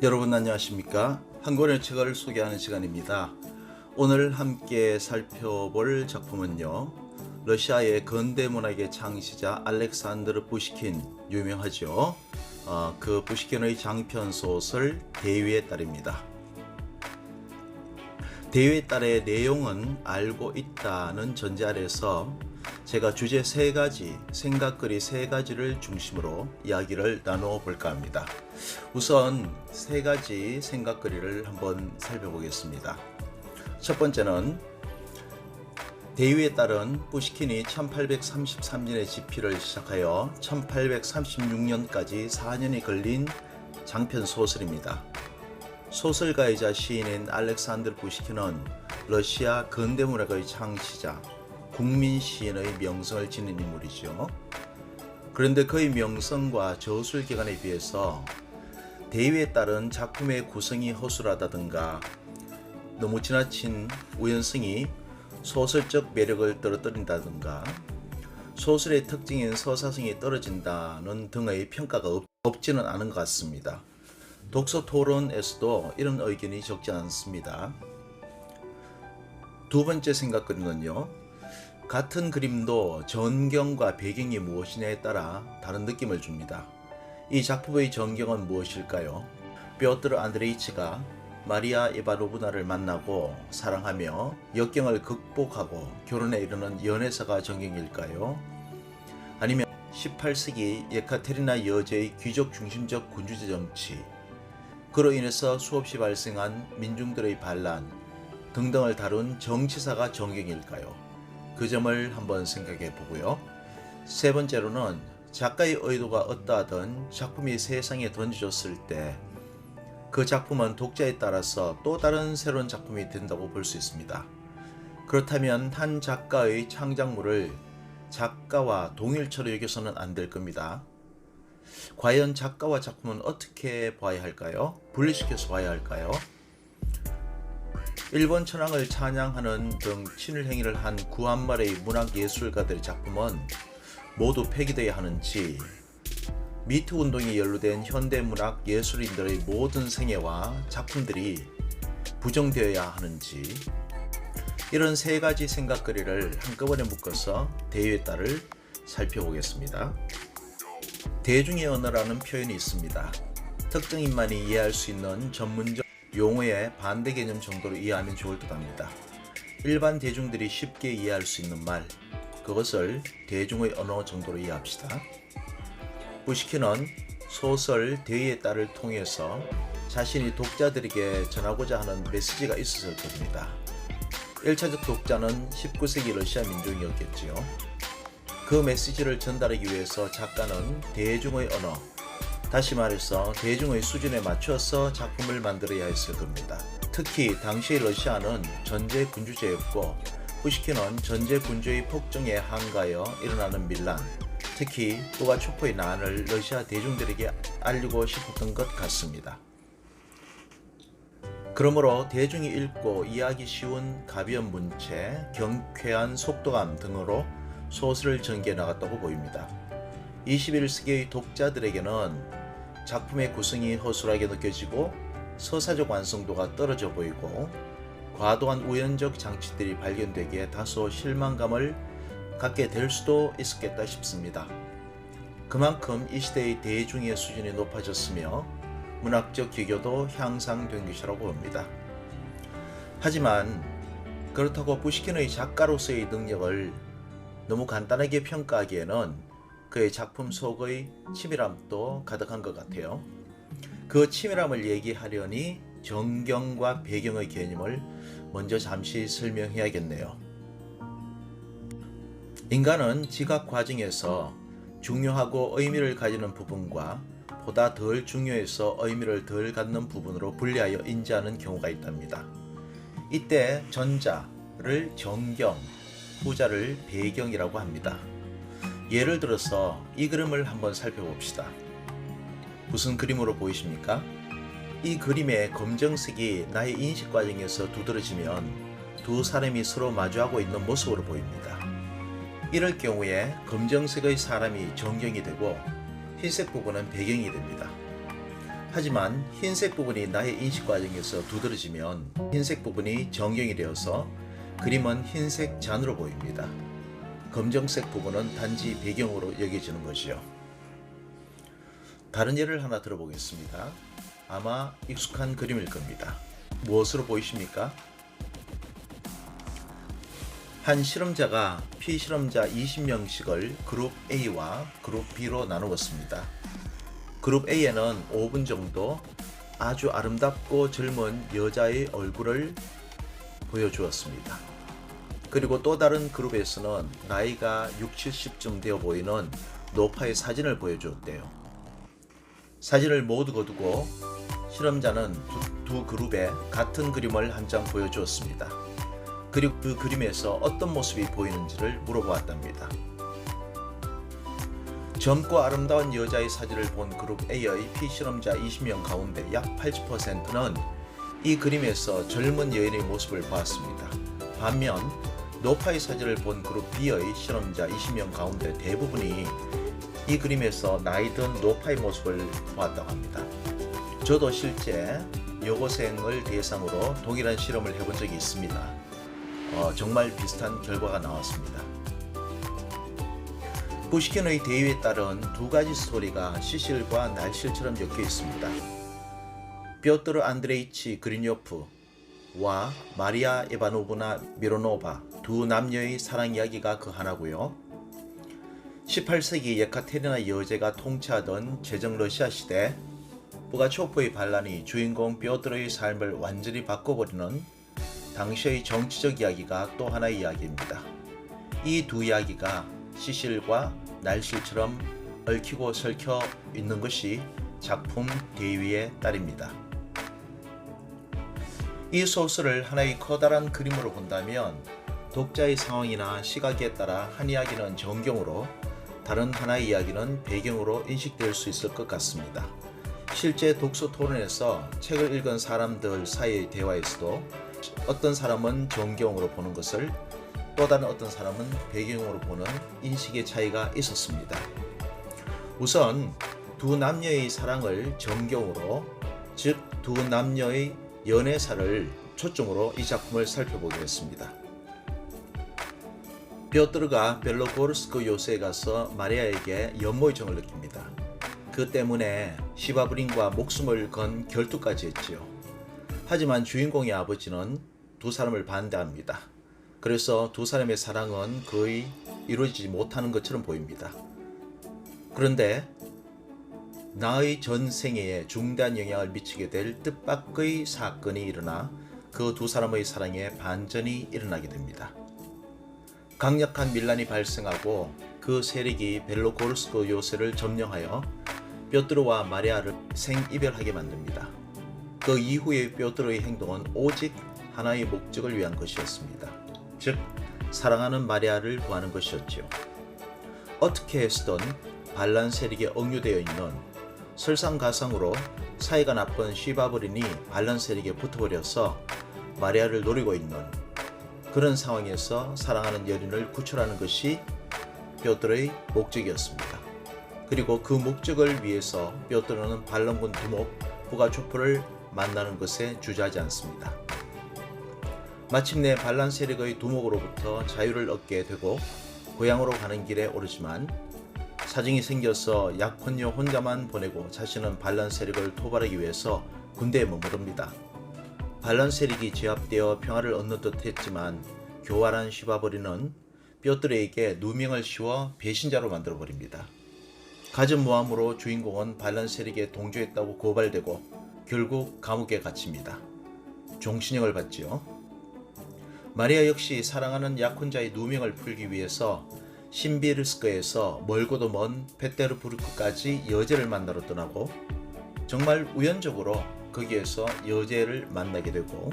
여러분 안녕하십니까? 한 권의 책을 소개하는 시간입니다. 오늘 함께 살펴볼 작품은요, 러시아의 근대 문학의 창시자 알렉산드르 푸시킨, 유명하죠. 그 푸시킨의 장편 소설 대위의 딸입니다. 대위의 딸의 내용은 알고 있다는 전제 아래서 제가 주제 3가지, 생각거리 3가지를 중심으로 이야기를 나누어 볼까 합니다. 우선 3가지 생각거리를 한번 살펴보겠습니다. 첫 번째는 대위의 딸은 푸시킨이 1833년에 집필을 시작하여 1836년까지 4년이 걸린 장편 소설입니다. 소설가이자 시인인 알렉산드르 푸시킨은 러시아 근대문학의 창시자, 국민 시인의 명성을 지닌 인물이죠. 그런데 그의 명성과 저술 기간에 비해서 대위에 따른 작품의 구성이 허술하다든가 너무 지나친 우연성이 소설적 매력을 떨어뜨린다든가 소설의 특징인 서사성이 떨어진다는 등의 평가가 없지는 않은 것 같습니다. 독서 토론에서도 이런 의견이 적지 않습니다. 두 번째 생각거리는요, 같은 그림도 전경과 배경이 무엇이냐에 따라 다른 느낌을 줍니다. 이 작품의 전경은 무엇일까요? 뾰트르 안드레이치가 마리아 이바노브나를 만나고 사랑하며 역경을 극복하고 결혼에 이르는 연애사가 전경일까요? 아니면 18세기 예카테리나 여제의 귀족 중심적 군주제 정치, 그로 인해서 수없이 발생한 민중들의 반란 등등을 다룬 정치사가 전경일까요? 그 점을 한번 생각해 보고요. 세 번째로는 작가의 의도가 어떠하든 작품이 세상에 던져졌을 때 그 작품은 독자에 따라서 또 다른 새로운 작품이 된다고 볼 수 있습니다. 그렇다면 한 작가의 창작물을 작가와 동일처로 여겨서는 안 될 겁니다. 과연 작가와 작품은 어떻게 봐야 할까요? 분리시켜서 봐야 할까요? 일본 천황을 찬양하는 등 친일 행위를 한 구한말의 문학예술가들의 작품은 모두 폐기되어야 하는지, 미투 운동에 연루된 현대문학 예술인들의 모든 생애와 작품들이 부정되어야 하는지, 이런 3가지 생각거리를 한꺼번에 묶어서 대위의 딸을 살펴보겠습니다. 대중의 언어라는 표현이 있습니다. 특정인만이 이해할 수 있는 전문적 용어의 반대 개념 정도로 이해하면 좋을 듯 합니다. 일반 대중들이 쉽게 이해할 수 있는 말, 그것을 대중의 언어 정도로 이해합시다. 푸시킨은 소설 대위의 딸을 통해서 자신이 독자들에게 전하고자 하는 메시지가 있었을 겁니다. 1차적 독자는 19세기 러시아 민중이었겠지요. 그 메시지를 전달하기 위해서 작가는 대중의 언어, 다시 말해서 대중의 수준에 맞춰서 작품을 만들어야 했을 겁니다. 특히 당시 러시아는 전제 군주제였고 푸시킨은 전제 군주의 폭정에 항가하여 일어나는 밀란, 특히 푸가초프의 난을 러시아 대중들에게 알리고 싶었던 것 같습니다. 그러므로 대중이 읽고 이해하기 쉬운 가벼운 문체, 경쾌한 속도감 등으로 소설을 전개해 나갔다고 보입니다. 21세기의 독자들에게는 작품의 구성이 허술하게 느껴지고 서사적 완성도가 떨어져 보이고 과도한 우연적 장치들이 발견되기에 다소 실망감을 갖게 될 수도 있었겠다 싶습니다. 그만큼 이 시대의 대중의 수준이 높아졌으며 문학적 기교도 향상된 것이라고 봅니다. 하지만 그렇다고 푸시킨의 작가로서의 능력을 너무 간단하게 평가하기에는 그의 작품 속의 치밀함도 가득한 것 같아요. 그 치밀함을 얘기하려니 전경과 배경의 개념을 먼저 잠시 설명해야겠네요. 인간은 지각 과정에서 중요하고 의미를 가지는 부분과 보다 덜 중요해서 의미를 덜 갖는 부분으로 분리하여 인지하는 경우가 있답니다. 이때 전자를 전경, 후자를 배경이라고 합니다. 예를 들어서 이 그림을 한번 살펴봅시다. 무슨 그림으로 보이십니까? 이 그림의 검정색이 나의 인식 과정에서 두드러지면 두 사람이 서로 마주하고 있는 모습으로 보입니다. 이럴 경우에 검정색의 사람이 전경이 되고 흰색 부분은 배경이 됩니다. 하지만 흰색 부분이 나의 인식 과정에서 두드러지면 흰색 부분이 전경이 되어서 그림은 흰색 잔으로 보입니다. 검정색 부분은 단지 배경으로 여겨지는 것이요. 다른 예를 하나 들어보겠습니다. 아마 익숙한 그림일 겁니다. 무엇으로 보이십니까? 한 실험자가 피실험자 20명씩을 그룹 A와 그룹 B로 나누었습니다. 그룹 A에는 5분 정도 아주 아름답고 젊은 여자의 얼굴을 보여주었습니다. 그리고 또 다른 그룹에서는 나이가 60, 70쯤 되어 보이는 노파의 사진을 보여주었대요. 사진을 모두 거두고 실험자는 두 그룹에 같은 그림을 한 장 보여주었습니다. 그리고 그 그림에서 어떤 모습이 보이는지를 물어보았답니다. 젊고 아름다운 여자의 사진을 본 그룹 A의 피실험자 20명 가운데 약 80%는 이 그림에서 젊은 여인의 모습을 보았습니다. 반면 노파의 사진을 본 그룹 B의 실험자 20명 가운데 대부분이 이 그림에서 나이든 노파의 모습을 보았다고 합니다. 저도 실제 여고생을 대상으로 동일한 실험을 해본 적이 있습니다. 정말 비슷한 결과가 나왔습니다. 푸시킨의 대유에 따른 두 가지 스토리가 시실과 날실처럼 엮여 있습니다. 뾰트르 안드레이치 그리뇨프와 마리아 이바노브나 미로노바 두 남녀의 사랑 이야기가 그 하나고요. 18세기 예카테리나 여제가 통치하던 제정 러시아 시대 부가초프의 반란이 주인공 뾰트르의 삶을 완전히 바꿔버리는 당시의 정치적 이야기가 또 하나의 이야기입니다. 이 두 이야기가 시실과 날실처럼 얽히고 설켜 있는 것이 작품 대위의 딸입니다. 이 소설을 하나의 커다란 그림으로 본다면 독자의 상황이나 시각에 따라 한 이야기는 전경으로 다른 하나의 이야기는 배경으로 인식될 수 있을 것 같습니다. 실제 독서 토론에서 책을 읽은 사람들 사이의 대화에서도 어떤 사람은 전경으로 보는 것을 또 다른 어떤 사람은 배경으로 보는 인식의 차이가 있었습니다. 우선 두 남녀의 사랑을 전경으로, 즉 두 남녀의 연애사를 초점으로 이 작품을 살펴보겠습니다. 뾰트르가 벨로고르스크 요새에 가서 마리아에게 연모의 정을 느낍니다. 그 때문에 시바브린과 목숨을 건 결투까지 했지요. 하지만 주인공의 아버지는 두 사람을 반대합니다. 그래서 두 사람의 사랑은 거의 이루어지지 못하는 것처럼 보입니다. 그런데 나의 전생애에 중대한 영향을 미치게 될 뜻밖의 사건이 일어나 그 두 사람의 사랑에 반전이 일어나게 됩니다. 강력한 밀란이 발생하고 그 세력이 벨로고르스크 요새를 점령하여 뾰트르와 마리아를 생이별하게 만듭니다. 그 이후의 뾰트르의 행동은 오직 하나의 목적을 위한 것이었습니다. 즉 사랑하는 마리아를 구하는 것이었지요. 어떻게 해서든 반란 세력에 억류되어 있는, 설상가상으로 사이가 나쁜 시바브린이 반란 세력에 붙어버려서 마리아를 노리고 있는 그런 상황에서 사랑하는 여인을 구출하는 것이 뾰트르의 목적이었습니다. 그리고 그 목적을 위해서 뾰트르는 반란군 두목 부가초프를 만나는 것에 주저하지 않습니다. 마침내 반란 세력의 두목으로부터 자유를 얻게 되고 고향으로 가는 길에 오르지만 사정이 생겨서 약혼녀 혼자만 보내고 자신은 반란 세력을 토벌하기 위해서 군대에 머무릅니다. 반란 세력이 제압되어 평화를 얻는 듯 했지만 교활한 시바브린은 뾰트르에게 누명을 씌워 배신자로 만들어버립니다. 갖은 모함으로 주인공은 반란 세력에 동조했다고 고발되고 결국 감옥에 갇힙니다. 종신형을 받지요. 마리아 역시 사랑하는 약혼자의 누명을 풀기 위해서 신비르스크에서 멀고도 먼 페테르부르크까지 여제를 만나러 떠나고 정말 우연적으로 거기에서 여제를 만나게 되고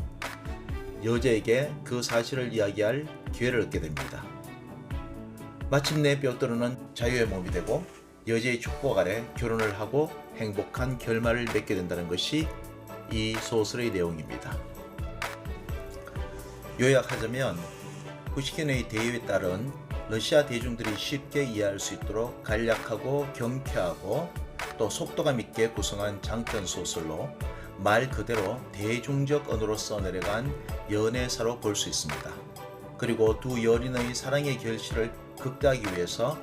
여제에게 그 사실을 이야기할 기회를 얻게 됩니다. 마침내 뾰트르는 자유의 몸이 되고 여제의 축복 아래 결혼을 하고 행복한 결말을 맺게 된다는 것이 이 소설의 내용입니다. 요약하자면 푸시킨의 대유에 따른 러시아 대중들이 쉽게 이해할 수 있도록 간략하고 경쾌하고 또 속도감 있게 구성한 장편 소설로 말 그대로 대중적 언어로 써내려간 연애사로 볼 수 있습니다. 그리고 두 연인의 사랑의 결실을 극대화하기 위해서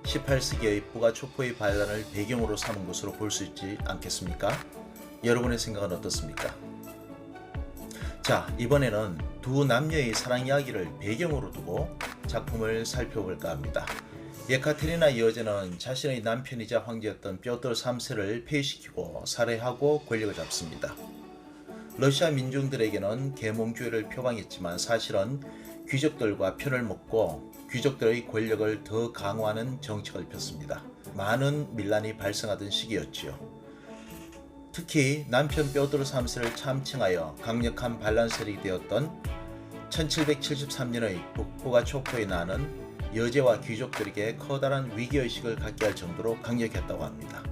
18세기의 부가초포의 반란을 배경으로 삼은 것으로 볼 수 있지 않겠습니까? 여러분의 생각은 어떻습니까? 자, 이번에는 두 남녀의 사랑 이야기를 배경으로 두고 작품을 살펴볼까 합니다. 예카테리나 여제는 자신의 남편이자 황제였던 뾰들 3세를 폐위시키고 살해하고 권력을 잡습니다. 러시아 민중들에게는 계몽주의를 표방했지만 사실은 귀족들과 편을 먹고 귀족들의 권력을 더 강화하는 정책을 폈습니다. 많은 민란이 발생하던 시기였지요. 특히 남편 뾰들 3세를 참칭하여 강력한 반란 세력이 되었던 1773년의 부가초포에 나는 여제와 귀족들에게 커다란 위기의식을 갖게 할 정도로 강력했다고 합니다.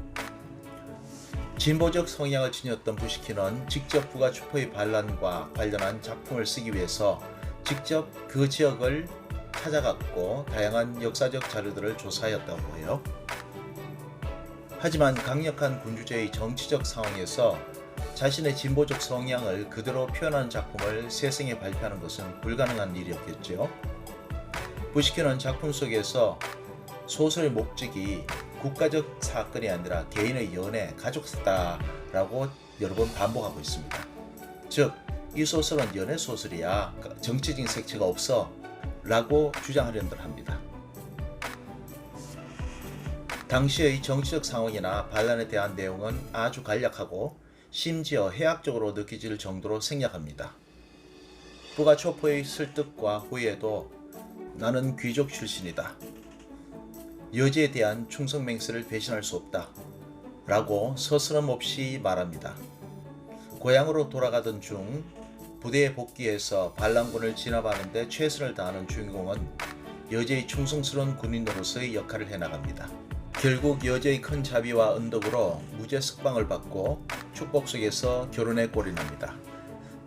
진보적 성향을 지녔던 부시킨은 직접 부가초포의 반란과 관련한 작품을 쓰기 위해서 직접 그 지역을 찾아갔고 다양한 역사적 자료들을 조사하였다고 해요. 하지만 강력한 군주제의 정치적 상황에서 자신의 진보적 성향을 그대로 표현한 작품을 세상에 발표하는 것은 불가능한 일이었겠죠. 부시킨은 작품 속에서 소설의 목적이 국가적 사건이 아니라 개인의 연애, 가족사다라고 여러 번 반복하고 있습니다. 즉, 이 소설은 연애 소설이야, 정치적인 색채가 없어 라고 주장하려들 합니다. 당시의 정치적 상황이나 반란에 대한 내용은 아주 간략하고 심지어 해학적으로 느껴질 정도로 생략합니다. 부가초포의 설득과 후회도 나는 귀족 출신이다. 여제에 대한 충성맹세를 배신할 수 없다. 라고 서스럼 없이 말합니다. 고향으로 돌아가던 중 부대에 복귀해서 반란군을 진압하는 데 최선을 다하는 주인공은 여제의 충성스러운 군인으로서의 역할을 해나갑니다. 결국 여제의 큰 자비와 은덕으로 무죄 석방을 받고 축복 속에서 결혼에 골인합니다.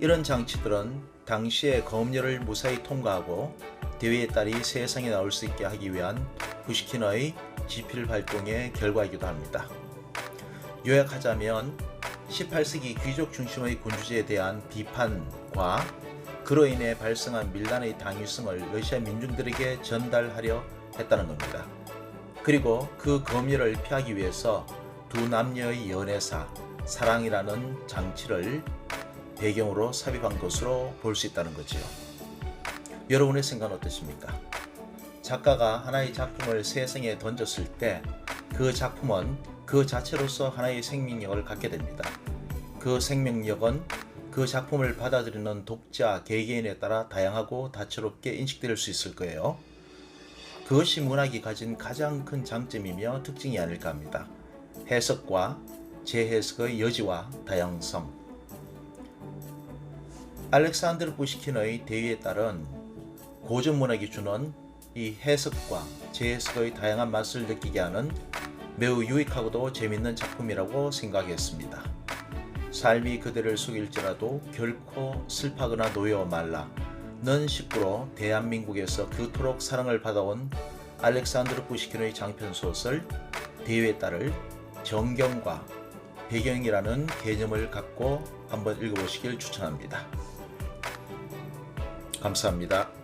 이런 장치들은 당시의 검열을 무사히 통과하고 대위의 딸이 세상에 나올 수 있게 하기 위한 부시킨의 지필 활동의 결과이기도 합니다. 요약하자면 18세기 귀족 중심의 군주제에 대한 비판과 그로 인해 발생한 밀란의 당위성을 러시아 민중들에게 전달하려 했다는 겁니다. 그리고 그 검열을 피하기 위해서 두 남녀의 연애사, 사랑이라는 장치를 배경으로 삽입한 것으로 볼 수 있다는 거지요. 여러분의 생각은 어떠십니까? 작가가 하나의 작품을 세상에 던졌을 때 그 작품은 그 자체로서 하나의 생명력을 갖게 됩니다. 그 생명력은 그 작품을 받아들이는 독자, 개개인에 따라 다양하고 다채롭게 인식될 수 있을 거예요. 그것이 문학이 가진 가장 큰 장점이며 특징이 아닐까 합니다. 해석과 재해석의 여지와 다양성. 알렉산드르 부시킨의 대위에 따른 고전 문학이 주는 이 해석과 재해석의 다양한 맛을 느끼게 하는 매우 유익하고도 재밌는 작품이라고 생각했습니다. 삶이 그대를 속일지라도 결코 슬퍼하거나 놓여 말라. 는 식구로 대한민국에서 그토록 사랑을 받아온 알렉산드르 부시킨의 장편소설 대위에 따를 정경과 배경이라는 개념을 갖고 한번 읽어보시길 추천합니다. 감사합니다.